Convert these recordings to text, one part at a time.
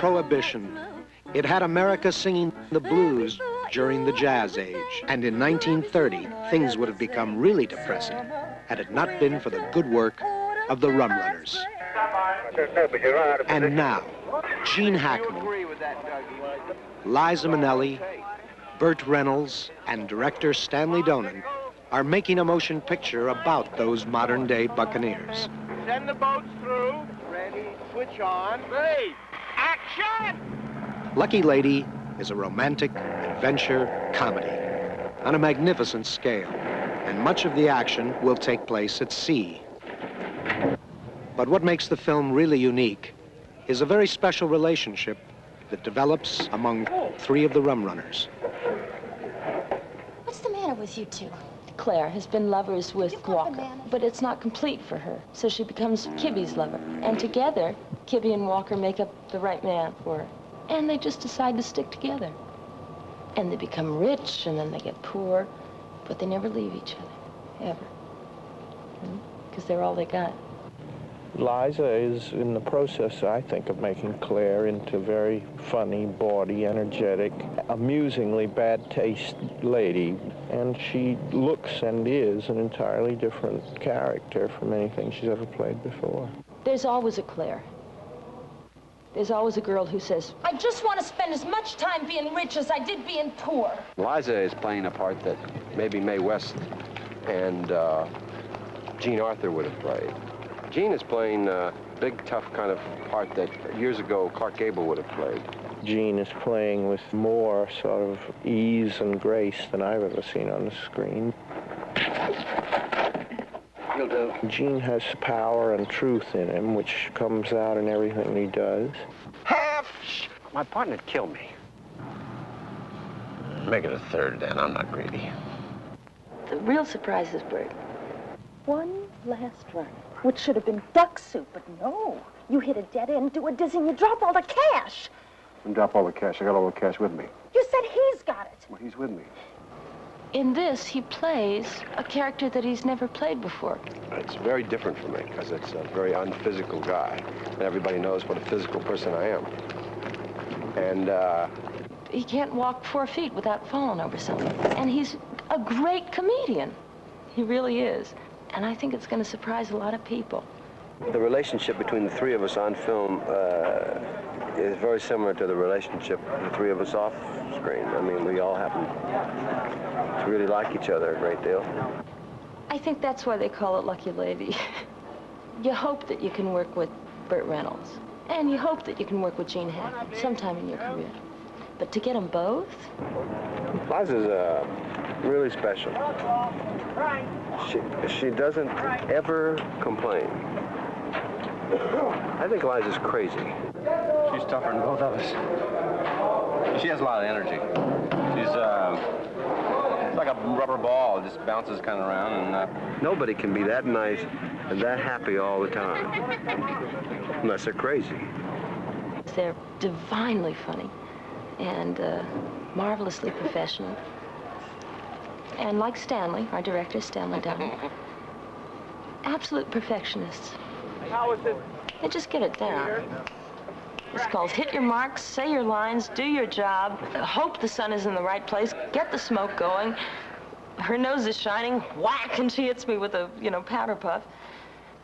Prohibition. It had America singing the blues during the Jazz Age. And in 1930, things would have become really depressing had it not been for the good work of the Rum Runners. And now, Gene Hackman, Liza Minnelli, Burt Reynolds, and director Stanley Donen are making a motion picture about those modern-day buccaneers. Send the boats through. Ready, switch on. Ready, action! Lucky Lady is a romantic adventure comedy on a magnificent scale, and much of the action will take place at sea. But what makes the film really unique is a very special relationship that develops among three of the Rum Runners. What's the matter with you two? Claire has been lovers with Walker, but it's not complete for her, so she becomes Kibby's lover. And together, Kibby and Walker make up the right man for her. And they just decide to stick together. And they become rich, and then they get poor, but they never leave each other, ever. Because they're all they got. Liza is in the process, I think, of making Claire into a very funny, bawdy, energetic, amusingly bad taste lady. And she looks and is an entirely different character from anything she's ever played before. There's always a Claire. There's always a girl who says, I just want to spend as much time being rich as I did being poor. Liza is playing a part that maybe Mae West and Jean Arthur would have played. Jean is playing a big, tough kind of part that years ago Clark Gable would have played. Jean is playing with more sort of ease and grace than I've ever seen on the screen. Will do. Jean has power and truth in him, which comes out in everything he does. My partner'd kill me. Make it a third, Dan. I'm not greedy. The real surprise is Bert. One last run, which should have been duck soup, but no. You hit a dead end, do a dizzy, and you drop all the cash. And drop all the cash. I got all the cash with me. You said he's got it. Well, he's with me. In this, he plays a character that he's never played before. It's very different for me because it's a very unphysical guy. And everybody knows what a physical person I am. And, He can't walk 4 feet without falling over something. And he's a great comedian. He really is. And I think it's going to surprise a lot of people. the relationship between the three of us on film is very similar to the relationship the three of us off screen. I mean, we all happen to really like each other a great deal. I think that's why they call it Lucky Lady. You hope that you can work with Burt Reynolds, and you hope that you can work with Gene Hackman sometime in your career. But to get them both? Liza's really special. She doesn't ever complain. I think Liza's crazy. She's tougher than both of us. She has a lot of energy. She's like a rubber ball, it just bounces kind of around. And Nobody can be that nice and that happy all the time, unless they're crazy. They're divinely funny and marvelously professional. And like Stanley, our director, Stanley Donen, absolute perfectionists. How is it? They just get it down. It's called hit your marks, say your lines, do your job, hope the sun is in the right place, get the smoke going. Her nose is shining, whack, and she hits me with a, powder puff.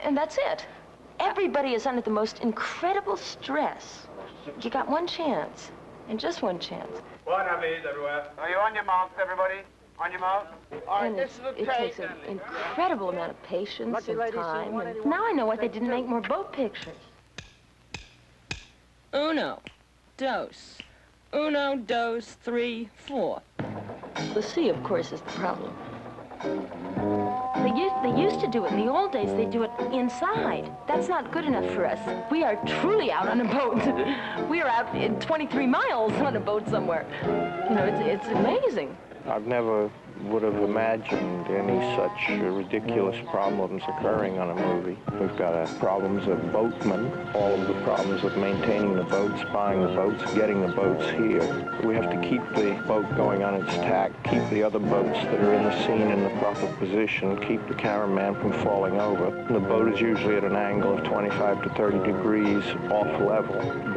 And that's it. Everybody is under the most incredible stress. You got one chance, and just one chance. Are you on your marks, everybody? On your mark? All right, And this is the it tape. takes an incredible amount of patience Lucky and lady, time. see And now I know why they didn't make more boat pictures. Uno, dos. Uno, dos, 3, 4. The sea, of course, is the problem. They used to do it in the old days. They do it inside. That's not good enough for us. We are truly out on a boat. We are out in 23 miles on a boat somewhere. It's amazing. I've never would have imagined any such ridiculous problems occurring on a movie. We've got problems of boatmen, all of the problems of maintaining the boats, buying the boats, getting the boats here. We have to keep the boat going on its tack, keep the other boats that are in the scene in the proper position, keep the cameraman from falling over. The boat is usually at an angle of 25 to 30 degrees off level.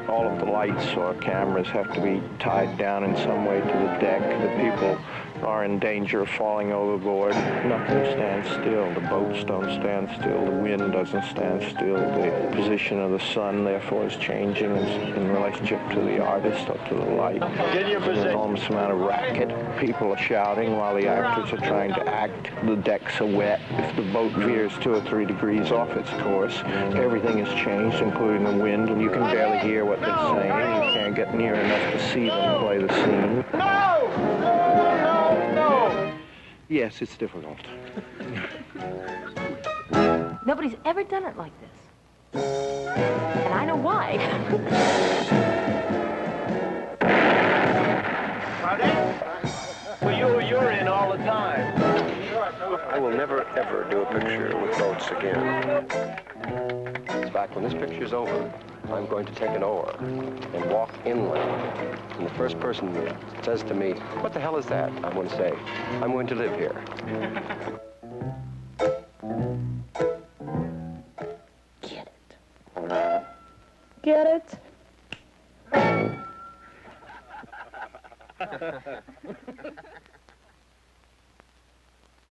All of the lights or cameras have to be tied down in some way to the deck. The people are in danger of falling overboard. Nothing stands still. The boats don't stand still. The wind doesn't stand still. The position of the sun, therefore, is changing in relationship to the artist or to the light. There's an enormous amount of racket. People are shouting while the actors are trying to act. The decks are wet. If the boat veers 2 or 3 degrees off its course, everything is changed, including the wind, and you can barely hear what they're saying. You can't get near enough to see them play the scene. Yes, it's difficult. Nobody's ever done it like this. And I know why. Well, you're in all the time. I will never, ever do a picture with boats again. In fact, when this picture's over, I'm going to take an oar and walk inland. And the first person that says to me, "What the hell is that?" I'm going to say, "I'm going to live here." Get it?